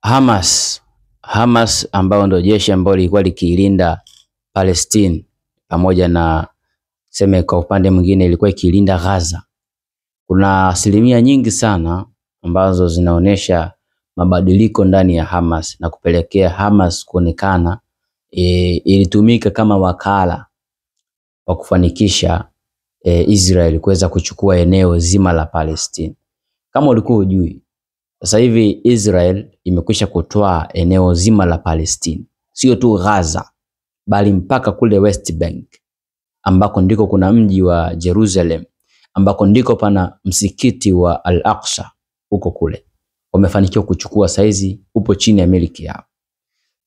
Hamas ambao ndio jeshi ambalo lilikuwa likilinda Palestine pamoja na sema kwa upande mwingine ilikuwa ikilinda Gaza. Kuna asilimia nyingi sana ambazo zinaonesha mabadiliko ndani ya Hamas na kupelekea Hamas kuonekana ilitumika kama wakala wa kufanikisha Israel kuweza kuchukua eneo zima la Palestine. Kama ulikuwa hujui, sasa hivi Israel imekwisha kutoa eneo zima la Palestine. Sio tu Gaza, bali mpaka kule West Bank ambako ndiko kuna mji wa Jerusalem, ambako ndiko pana msikiti wa Al-Aqsa huko kule. Wamefanikiwa kuchukua, saizi upo chini ya miliki yao.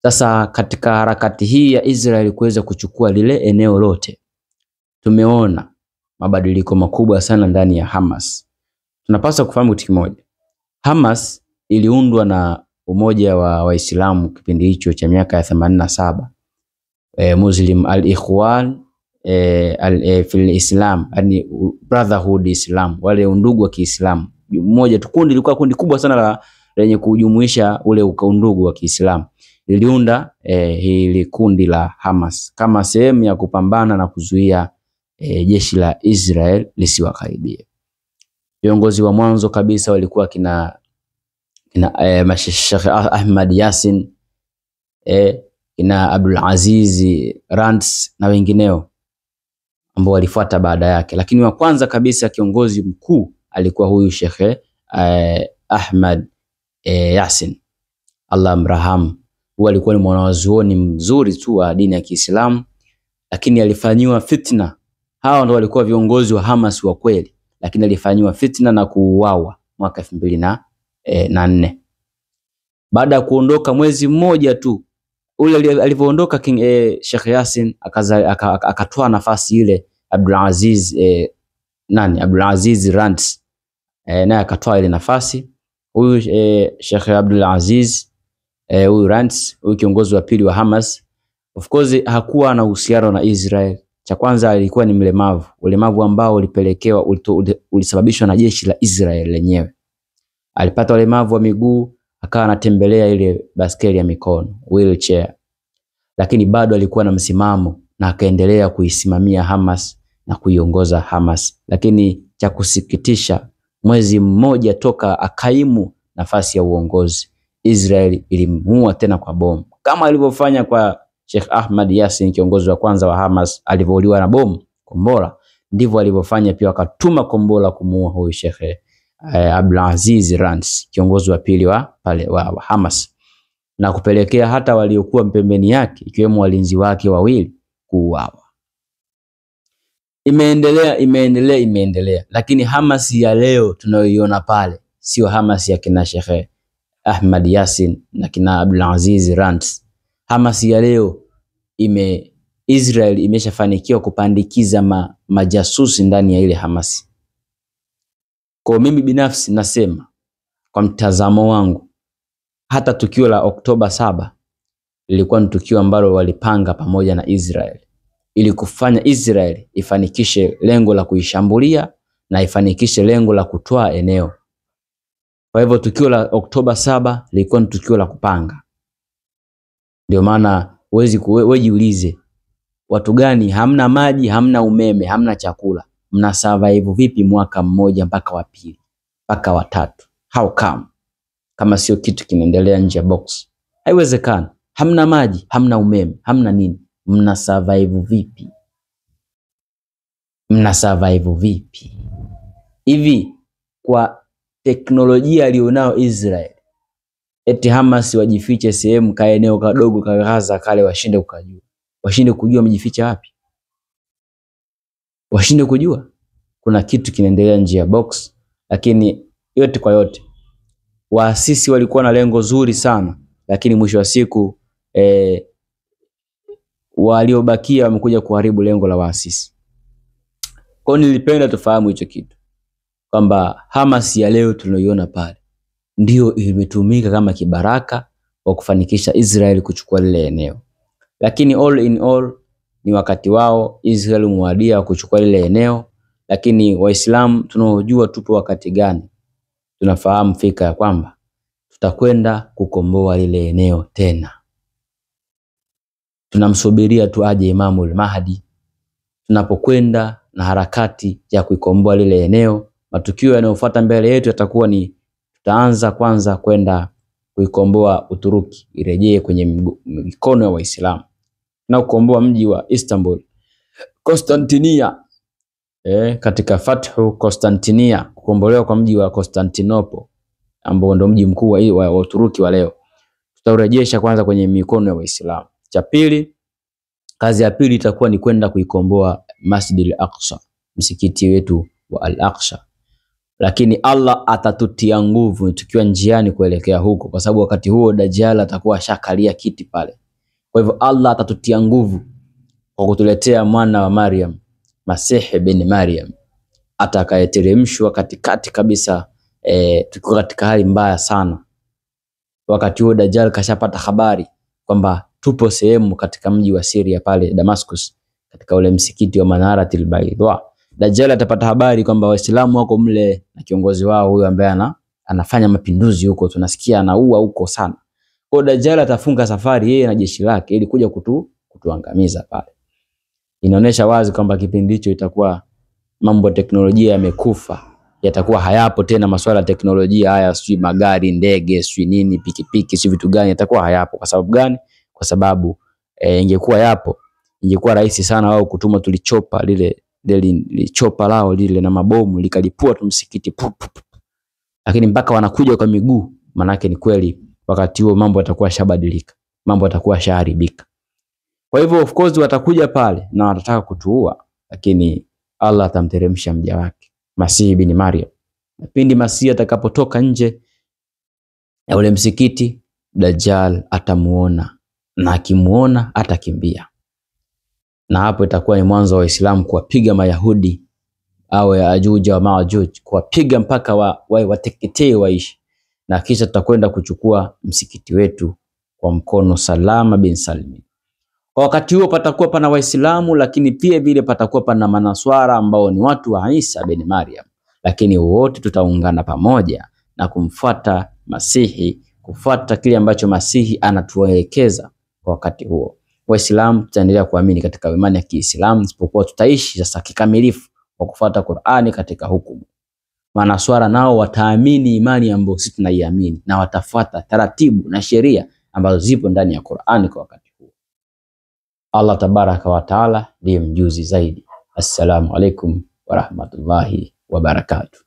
Sasa katika harakati hii ya Israel kuweza kuchukua lile eneo lote, tumeona mabadiliko makubwa sana ndani ya Hamas. Tunapaswa kufahamu kitu kimoja. Hamas iliundwa na umoja wa Waislamu kipindi hicho cha miaka ya 87. Muslim al-Ikhwan fil Islam, yani Brotherhood Islam, wale undugu wa Kiislamu. Mmoja tu kundi, lilikuwa kundi kubwa sana la lenye kujumuisha ule undugu wa Kiislamu. Liliunda hili kundi la Hamas kama sehemu ya kupambana na kuzuia jeshi la Israel lisiwakaribie. Viongozi wa mwanzo kabisa walikuwa kina Sheikh Ahmad Yassin, kina Abdul Aziz Rands na wengineo ambao walifuata baada yake, lakini wa kwanza kabisa kiongozi mkuu alikuwa huyu Sheikh Ahmad Yassin, Allah mrahamu. Huyu alikuwa ni mwanazuoni mzuri tu wa dini ya Kiislamu, lakini alifanywa fitna. Hao ndio walikuwa viongozi wa Hamas wa kweli, lakini alifanywa fitna na kuuawa mwaka 2004. Baada ya kuondoka mwezi mmoja tu, ule alivyoondoka Sheikh Yassin akatoa nafasi ile Abdul Aziz Rands, naye akatoa ile nafasi. Huyu Sheikh Abdul Aziz huyu Rands, huyu kiongozi wa pili wa Hamas, of course hakuwa na uhusiano na Israel. Cha kwanza alikuwa ni mlemavu, ulemavu ambao ulisababishwa na jeshi la Israel lenyewe. Alipata ulemavu wa miguu, akawa anatembelea ile baskeli ya mikono, wheelchair. Lakini bado alikuwa na msimamo na akaendelea kuisimamia Hamas na kuiongoza Hamas. Lakini cha kusikitisha, mwezi mmoja toka akaimu nafasi ya uongozi, Israel ilimuua tena kwa bomu, kama alivyofanya kwa Sheikh Ahmad Yassin, kiongozi wa kwanza wa Hamas, alivyouliwa na bomu kombora. Ndivyo alivyofanya pia, akatuma kombora kumuua huyu Sheikh Abdul Aziz Rands, kiongozi wa pili wa Hamas, na kupelekea hata waliokuwa pembeni yake ikiwemo walinzi wake wawili kuuawa. Imeendelea, lakini Hamas ya leo tunayoiona pale sio Hamas ya kina Sheikh Ahmad Yassin na kina Abdul Aziz Rands. Hamas ya leo Israel imeshafanikiwa kupandikiza majasusi ndani ya ile Hamas. Kwa mimi binafsi nasema, kwa mtazamo wangu, hata tukio la Oktoba 7 lilikuwa ni tukio ambalo walipanga pamoja na Israel ili kufanya Israel ifanikishe lengo la kuishambulia na ifanikishe lengo la kutoa eneo. Kwa hivyo tukio la Oktoba 7 lilikuwa ni tukio la kupanga. Ndio maana wewe jiulize, watu gani hamna maji, hamna umeme, hamna chakula, mna survive vipi mwaka mmoja mpaka wa pili mpaka wa tatu? How come? Kama sio kitu kinaendelea nje ya box, haiwezekani. Hamna maji, hamna umeme, hamna nini, mna survive vipi? Hivi kwa teknolojia alionao Israel, eti Hamas wajifiche sehemu ka eneo kadogo ka Gaza kale, washinde kujua? Washinde kujua mjificha wapi? Washinde kujua kuna kitu kinaendelea nje ya box. Lakini yote kwa yote, waasisi walikuwa na lengo zuri sana, lakini mwisho wa siku waliobakia wamekuja kuharibu lengo la waasisi. Kwa hiyo nilipenda tufahamu hicho kitu, kwamba Hamas ya leo tunayoiona pale ndio imetumika kama kibaraka wa kufanikisha Israel kuchukua lile eneo. Lakini all in all, ni wakati wao Israel mwadia kuchukua lile eneo. Lakini Waislamu tunaojua tupo wakati gani, tunafahamu fika ya kwamba tutakwenda kukomboa lile eneo tena. Tunamsubiria tu aje Imamul Mahdi. Tunapokwenda na harakati ya kuikomboa lile eneo, matukio yanayofuata mbele yetu yatakuwa ni tutaanza kwanza kwenda kuikomboa Uturuki irejee kwenye mikono ya Waislamu, na kukomboa mji wa Istanbul, Konstantinia, katika Fathu Konstantinia, kukombolewa kwa mji wa Constantinople ambao ndio mji mkuu wa Uturuki wa leo. Tutaurejesha kwanza kwenye mikono ya Waislamu. Cha pili, kazi ya pili itakuwa ni kwenda kuikomboa Masjid al-Aqsa, msikiti wetu wa Al-Aqsa. Lakini Allah atatutia nguvu tukiwa njiani kuelekea huko, kwa sababu wakati huo Dajjal atakuwa shakalia kiti pale. Kwa hivyo Allah atatutia nguvu kwa kutuletea mwana wa Maryam, Masih bin Maryam, atakayeteremshwa katikati kabisa, tukiwa katika hali mbaya sana. Wakati huo Dajjal kashapata habari kwamba tupo sehemu katika mji wa Syria pale Damascus, katika ule msikiti wa Manaratil Baydha. Dajjal atapata habari kwamba Waislamu wako mle na kiongozi wao huyo ambaye anafanya mapinduzi huko, tunasikia anaua huko sana. Kwa Dajjal atafunga safari yeye na jeshi lake ili kuja kutuangamiza pale. Inaonesha wazi kwamba kipindi hicho itakuwa mambo ya teknolojia yamekufa, yatakuwa hayapo tena. Masuala ya teknolojia haya, sijui magari, ndege, sijui nini, pikipiki, sijui vitu gani, yatakuwa hayapo. Kwa sababu gani? Kwa sababu ingekuwa yapo, ingekuwa rahisi sana wao kutuma tulichopa lile chopa lao lile na mabomu likalipua tu msikiti. Lakini mpaka wanakuja kwa miguu, manake ni kweli wakati huo mambo yatakuwa shabadilika, mambo yatakuwa shaharibika. Kwa hivyo of course watakuja pale na watataka kutuua, lakini Allah atamteremsha mja wake Masih bin Maryam. Na pindi Masih atakapotoka nje ya ule msikiti, Dajjal atamuona, na akimuona atakimbia. Na hapo itakuwa ni mwanzo wa Waislamu kuwapiga Mayahudi au Yajuj wa Majuj, kuwapiga mpaka wateketee waishi. Na kisha tutakwenda kuchukua msikiti wetu kwa mkono salama bin Salim. Kwa wakati huo patakuwa pana Waislamu, lakini pia vile patakuwa pana manaswara ambao ni watu wa Isa bin Maryam, lakini wote tutaungana pamoja na kumfuata Masihi, kufuata kile ambacho Masihi anatuelekeza kwa wakati huo. Waislamu tutaendelea kuamini katika imani ya Kiislamu, isipokuwa tutaishi sasa kikamilifu kwa kufuata Qur'ani katika hukumu. Manaswara nao wataamini imani ambayo sisi tunaiamini na watafuata taratibu na sheria ambazo zipo ndani ya Qur'ani kwa wakati huo. Allah tabaraka wa taala ndiye mjuzi zaidi. Assalamu alaikum wa rahmatullahi wa barakatuh.